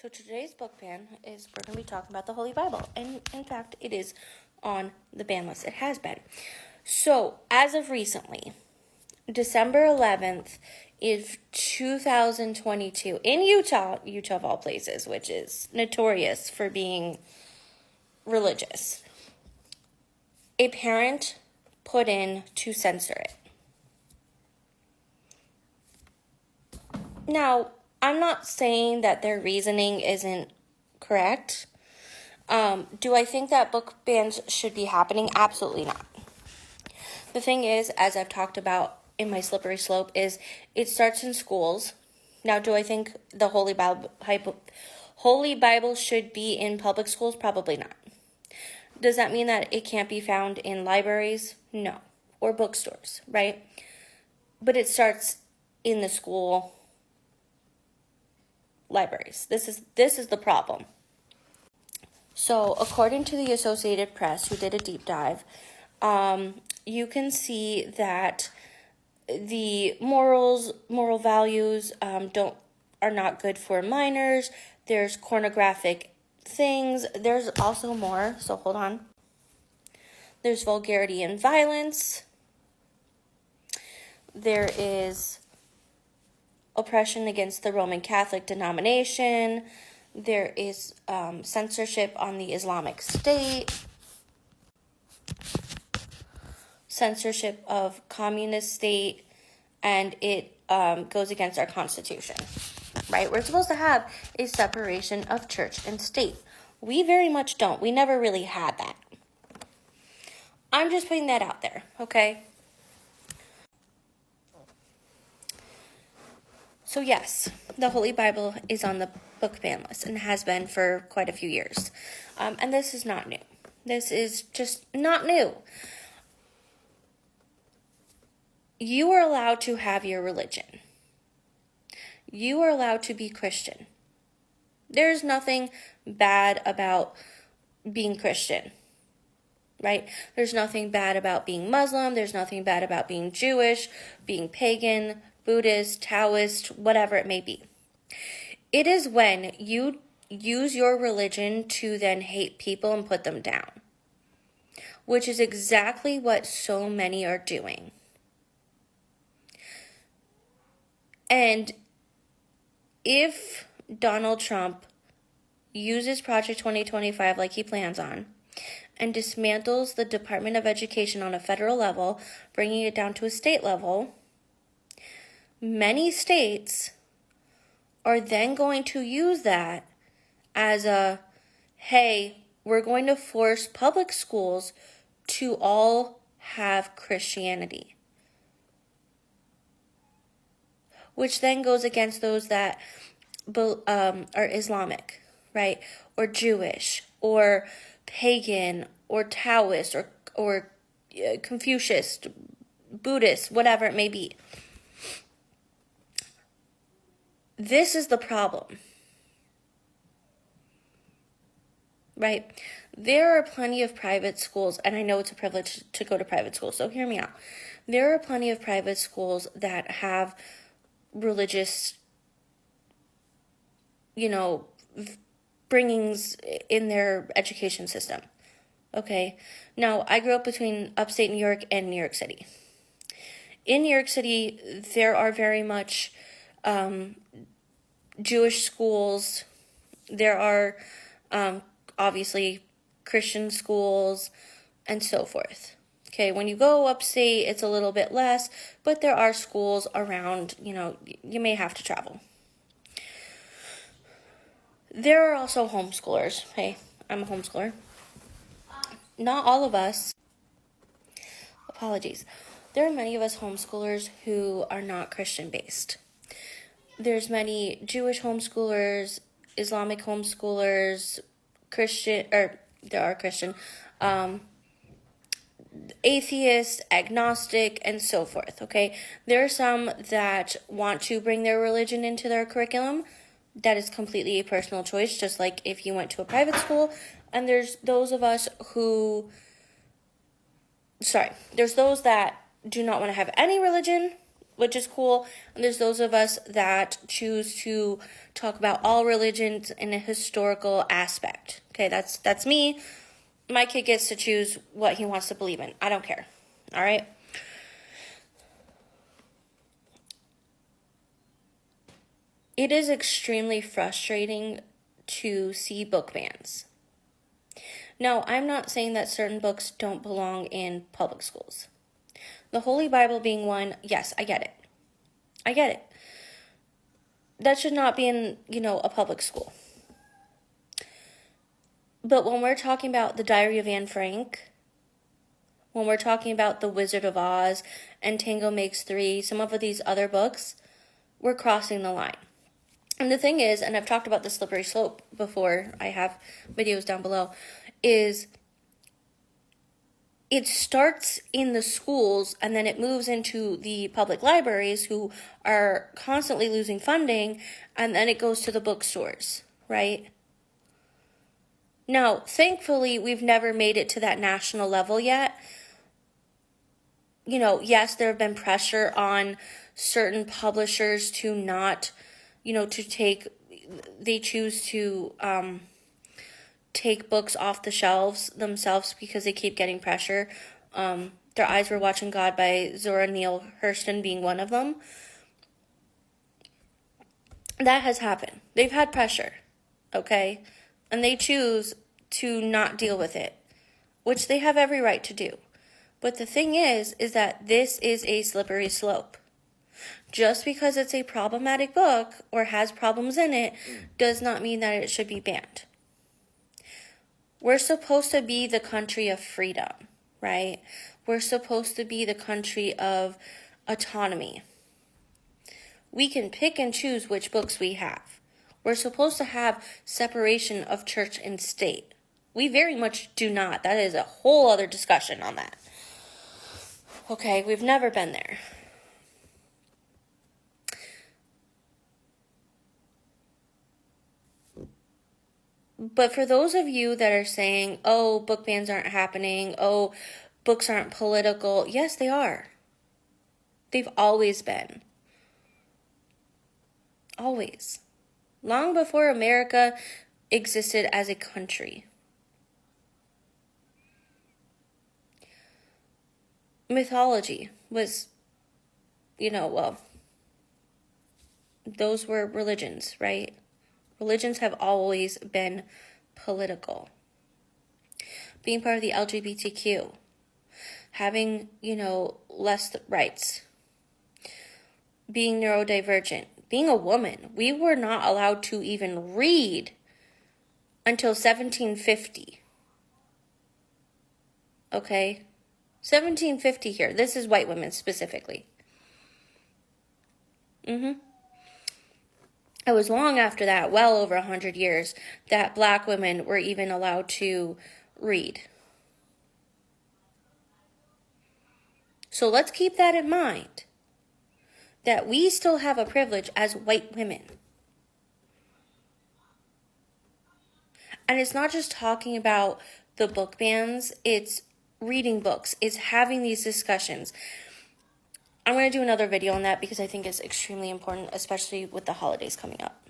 So today's book ban is we're going to be talking about the Holy Bible. And in fact, it is on the ban list. It has been. So as of recently, December 11th is 2022 in Utah of all places, which is notorious for being religious. A parent put in to censor it. Now, I'm not saying that their reasoning isn't correct. Do I think that book bans should be happening? Absolutely not. The thing is, as I've talked about in my slippery slope, is it starts in schools. Now, do I think the Holy Bible should be in public schools? Probably not. Does that mean that it can't be found in libraries? No. Or bookstores, right? But it starts in the school libraries. This is the problem. So, according to the Associated Press, who did a deep dive, you can see that the moral values are not good for minors. There's pornographic things. There's also more. So hold on. There's vulgarity and violence. There is oppression against the Roman Catholic denomination. There is censorship on the Islamic State, censorship of communist state, and it goes against our Constitution, right? We're supposed to have a separation of church and state. We very much don't. We never really had that. I'm just putting that out there, okay? So yes, the Holy Bible is on the book ban list and has been for quite a few years. And this is not new. This is just not new. You are allowed to have your religion. You are allowed to be Christian. There's nothing bad about being Christian, right? There's nothing bad about being Muslim. There's nothing bad about being Jewish, being pagan, Buddhist, Taoist, whatever it may be. It is when you use your religion to then hate people and put them down, which is exactly what so many are doing. And if Donald Trump uses Project 2025 like he plans on and dismantles the Department of Education on a federal level, bringing it down to a state level, many states are then going to use that as a, hey, we're going to force public schools to all have Christianity. Which then goes against those that are Islamic, right? Or Jewish, or pagan, or Taoist, or Confucius, Buddhist, whatever it may be. This is the problem, right? There are plenty of private schools, and I know it's a privilege to go to private schools, so hear me out. There are plenty of private schools that have religious, bringings in their education system, okay? Now, I grew up between upstate New York and New York City. In New York City, there are very much Jewish schools. There are obviously Christian schools and so forth. Okay, when you go upstate, it's a little bit less, but there are schools around, you may have to travel. There are also homeschoolers. Hey, I'm a homeschooler. Not all of us. Apologies. There are many of us homeschoolers who are not Christian-based. There's many Jewish homeschoolers, Islamic homeschoolers, there are Christian, atheist, agnostic, and so forth, okay? There are some that want to bring their religion into their curriculum. That is completely a personal choice, just like if you went to a private school. And there's those of us there's those that do not want to have any religion, which is cool. And there's those of us that choose to talk about all religions in a historical aspect. Okay, that's me. My kid gets to choose what he wants to believe in. I don't care. All right? It is extremely frustrating to see book bans. Now, I'm not saying that certain books don't belong in public schools. The Holy Bible being one, yes, I get it. I get it. That should not be in, a public school. But when we're talking about the Diary of Anne Frank, when we're talking about The Wizard of Oz and Tango Makes Three, some of these other books, we're crossing the line. And the thing is, and I've talked about the slippery slope before, I have videos down below, is it starts in the schools and then it moves into the public libraries who are constantly losing funding, and then it goes to the bookstores, right? Now, thankfully, we've never made it to that national level yet. Yes, there have been pressure on certain publishers to not, they choose to take books off the shelves themselves because they keep getting pressure. Their Eyes Were Watching God by Zora Neale Hurston being one of them. That has happened. They've had pressure, okay? And they choose to not deal with it, which they have every right to do. But the thing is that this is a slippery slope. Just because it's a problematic book or has problems in it does not mean that it should be banned. We're supposed to be the country of freedom, right? We're supposed to be the country of autonomy. We can pick and choose which books we have. We're supposed to have separation of church and state. We very much do not. That is a whole other discussion on that. Okay, we've never been there. But for those of you that are saying, oh, book bans aren't happening, oh, books aren't political, yes, they are. They've always been. Always. Long before America existed as a country. Mythology was, those were religions, right? Religions have always been political. Being part of the LGBTQ, having, less rights, being neurodivergent, being a woman. We were not allowed to even read until 1750. Okay? 1750 here. This is white women specifically. It was long after that, well over 100 years, that black women were even allowed to read. So let's keep that in mind, that we still have a privilege as white women. And it's not just talking about the book bans, it's reading books, it's having these discussions. I'm going to do another video on that because I think it's extremely important, especially with the holidays coming up.